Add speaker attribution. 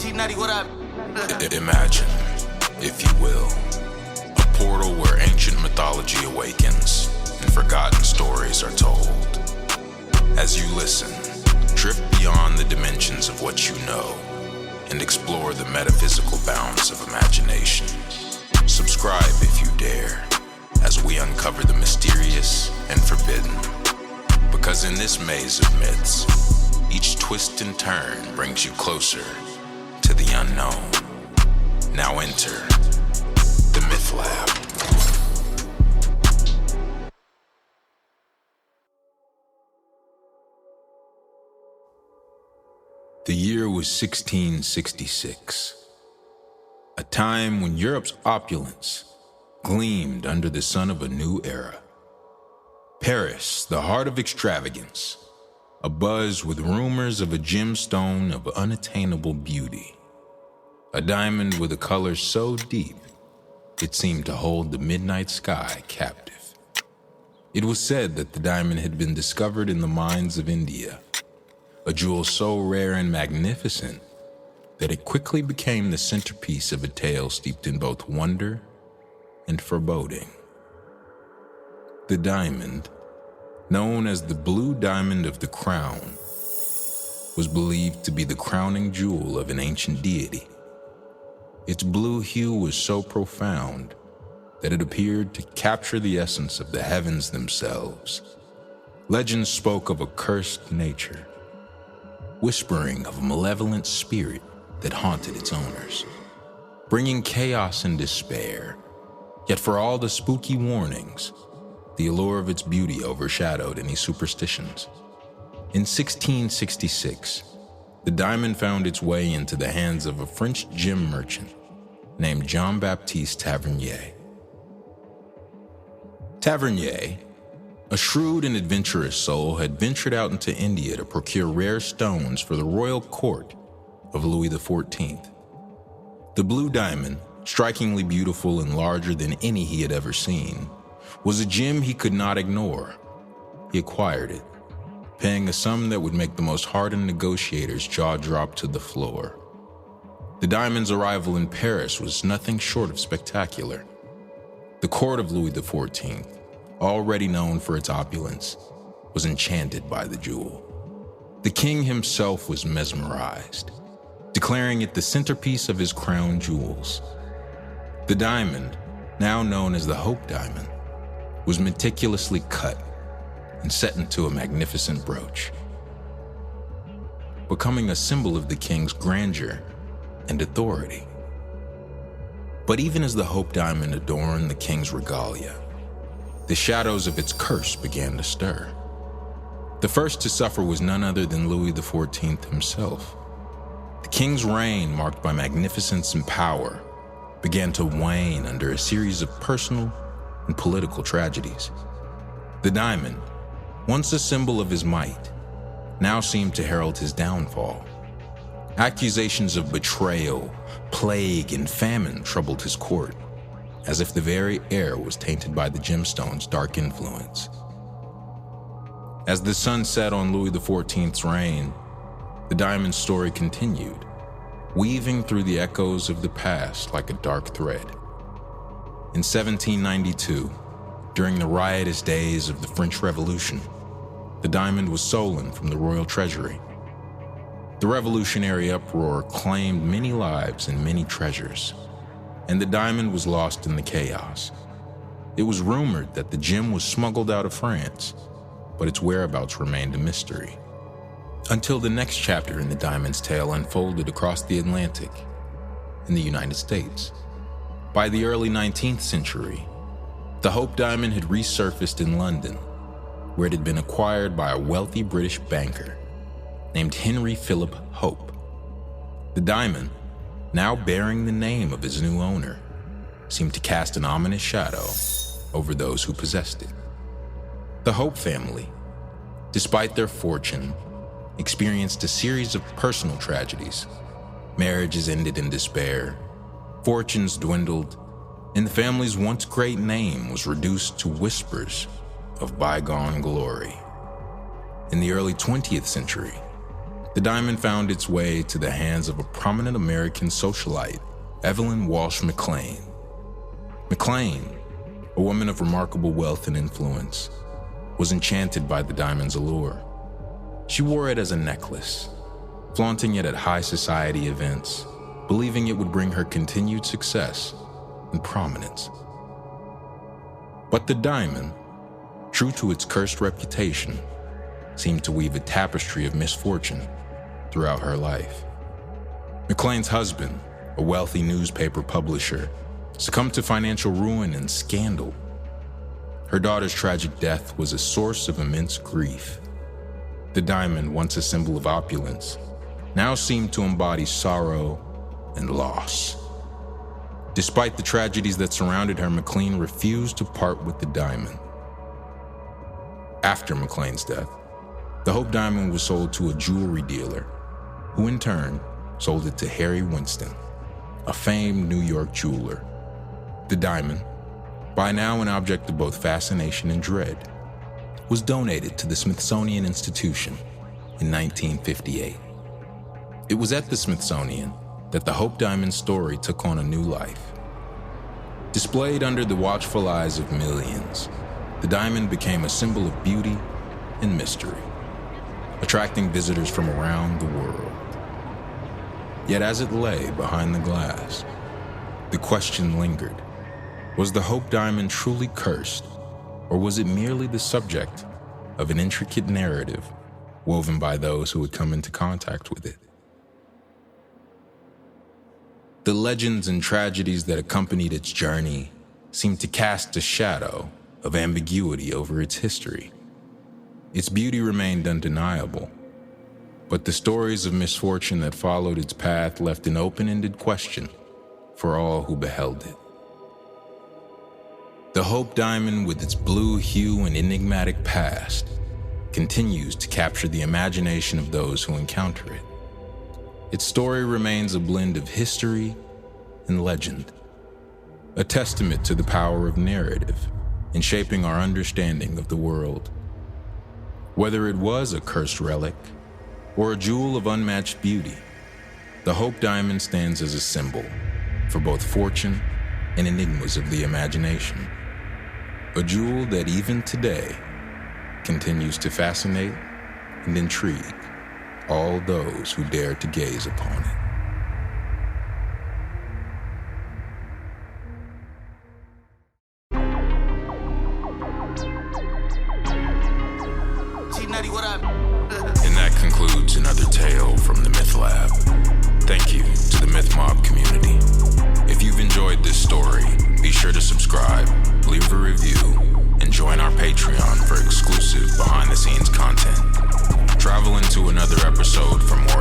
Speaker 1: T-Nutty, what up?
Speaker 2: Imagine, if you will, a portal where ancient mythology awakens and forgotten stories are told. As you listen, drift beyond the dimensions of what you know and explore the metaphysical bounds of imagination. Subscribe if you dare, as we uncover the mysterious and forbidden. Because in this maze of myths, each twist and turn brings you closer to the unknown. Now enter the Myth Lab. The year was 1666, a time when Europe's opulence gleamed under the sun of a new era. Paris, the heart of extravagance, abuzz with rumors of a gemstone of unattainable beauty, a diamond with a color so deep it seemed to hold the midnight sky captive. It was said that the diamond had been discovered in the mines of India, a jewel so rare and magnificent that it quickly became the centerpiece of a tale steeped in both wonder and foreboding. The diamond, known as the blue diamond of the crown, was believed to be the crowning jewel of an ancient deity. Its blue hue was so profound that it appeared to capture the essence of the heavens themselves. Legends spoke of a cursed nature, whispering of a malevolent spirit that haunted its owners, bringing chaos and despair. Yet for all the spooky warnings, the allure of its beauty overshadowed any superstitions. In 1666, the diamond found its way into the hands of a French gem merchant named Jean-Baptiste Tavernier. Tavernier, a shrewd and adventurous soul, had ventured out into India to procure rare stones for the royal court of Louis XIV. The blue diamond, strikingly beautiful and larger than any he had ever seen, was a gem he could not ignore. He acquired it, paying a sum that would make the most hardened negotiator's jaw drop to the floor. The diamond's arrival in Paris was nothing short of spectacular. The court of Louis XIV, already known for its opulence, was enchanted by the jewel. The king himself was mesmerized, declaring it the centerpiece of his crown jewels. The diamond, now known as the Hope Diamond, was meticulously cut and set into a magnificent brooch, becoming a symbol of the king's grandeur and authority. But even as the Hope Diamond adorned the king's regalia, the shadows of its curse began to stir. The first to suffer was none other than Louis XIV himself. The king's reign, marked by magnificence and power, began to wane under a series of personal and political tragedies. The diamond, once a symbol of his might, now seemed to herald his downfall. Accusations of betrayal, plague, and famine troubled his court, as if the very air was tainted by the gemstone's dark influence. As the sun set on Louis XIV's reign, the diamond story continued, weaving through the echoes of the past like a dark thread. In 1792, during the riotous days of the French Revolution, the diamond was stolen from the royal treasury. The revolutionary uproar claimed many lives and many treasures, and the diamond was lost in the chaos. It was rumored that the gem was smuggled out of France, but its whereabouts remained a mystery. Until the next chapter in the diamond's tale unfolded across the Atlantic in the United States. By the early 19th century, the Hope Diamond had resurfaced in London, where it had been acquired by a wealthy British banker named Henry Philip Hope. The diamond, now bearing the name of his new owner, seemed to cast an ominous shadow over those who possessed it. The Hope family, despite their fortune, experienced a series of personal tragedies. Marriages ended in despair, fortunes dwindled, and the family's once great name was reduced to whispers of bygone glory. In the early 20th century, the diamond found its way to the hands of a prominent American socialite, Evelyn Walsh McLean. McLean, a woman of remarkable wealth and influence, was enchanted by the diamond's allure. She wore it as a necklace, flaunting it at high society events, believing it would bring her continued success and prominence. But the diamond, true to its cursed reputation, seemed to weave a tapestry of misfortune throughout her life. McLean's husband, a wealthy newspaper publisher, succumbed to financial ruin and scandal. Her daughter's tragic death was a source of immense grief. The diamond, once a symbol of opulence, now seemed to embody sorrow and loss. Despite the tragedies that surrounded her, McLean refused to part with the diamond. After McLean's death, the Hope Diamond was sold to a jewelry dealer, who in turn sold it to Harry Winston, a famed New York jeweler. The diamond, by now an object of both fascination and dread, was donated to the Smithsonian Institution in 1958. It was at the Smithsonian that the Hope Diamond story took on a new life. Displayed under the watchful eyes of millions, the diamond became a symbol of beauty and mystery, attracting visitors from around the world. Yet as it lay behind the glass, the question lingered. Was the Hope Diamond truly cursed, or was it merely the subject of an intricate narrative woven by those who had come into contact with it? The legends and tragedies that accompanied its journey seemed to cast a shadow of ambiguity over its history. Its beauty remained undeniable, but the stories of misfortune that followed its path left an open-ended question for all who beheld it. The Hope Diamond, with its blue hue and enigmatic past, continues to capture the imagination of those who encounter it. Its story remains a blend of history and legend, a testament to the power of narrative in shaping our understanding of the world. Whether it was a cursed relic or a jewel of unmatched beauty, the Hope Diamond stands as a symbol for both fortune and enigmas of the imagination. A jewel that even today continues to fascinate and intrigue all those who dare to gaze upon it. And that concludes another tale from the Myth Lab. Thank you to the Myth Mob community. If you've enjoyed this story, be sure to subscribe, leave a review, and join our Patreon for exclusive behind-the-scenes content. Travel into another episode for more